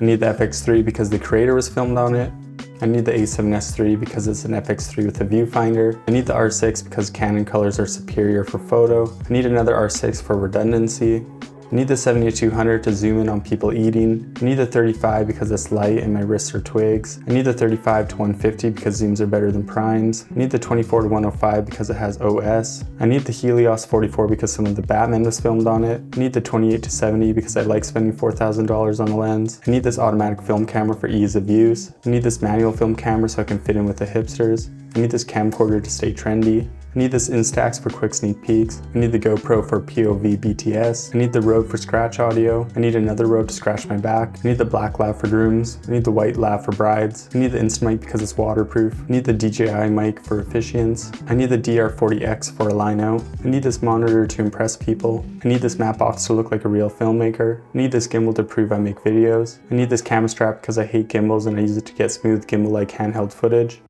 I need the FX3 because the creator was filmed on it. I need the A7S III because it's an FX3 with a viewfinder. I need the R6 because Canon colors are superior for photo. I need another R6 for redundancy. I need the 7200 to zoom in on people eating. I need the 35 because it's light and my wrists are twigs. I need the 35 to 150 because zooms are better than primes. I need the 24 to 105 because it has OS. I need the Helios 44 because some of the Batman was filmed on it. I need the 28 to 70 because I like spending $4,000 on a lens. I need this automatic film camera for ease of use. I need this manual film camera so I can fit in with the hipsters. I need this camcorder to stay trendy. I need this Instax for quick sneak peeks. I need the GoPro for POV BTS. I need the Rode for scratch audio. I need another Rode to scratch my back. I need the black lav for grooms. I need the white lav for brides. I need the Instamic because it's waterproof. I need the DJI mic for officiants. I need the DR40X for a line out. I need this monitor to impress people. I need this MATTEBOX to look like a real filmmaker. I need this gimbal to prove I make videos. I need this camera strap because I hate gimbals and I use it to get smooth gimbal-like handheld footage.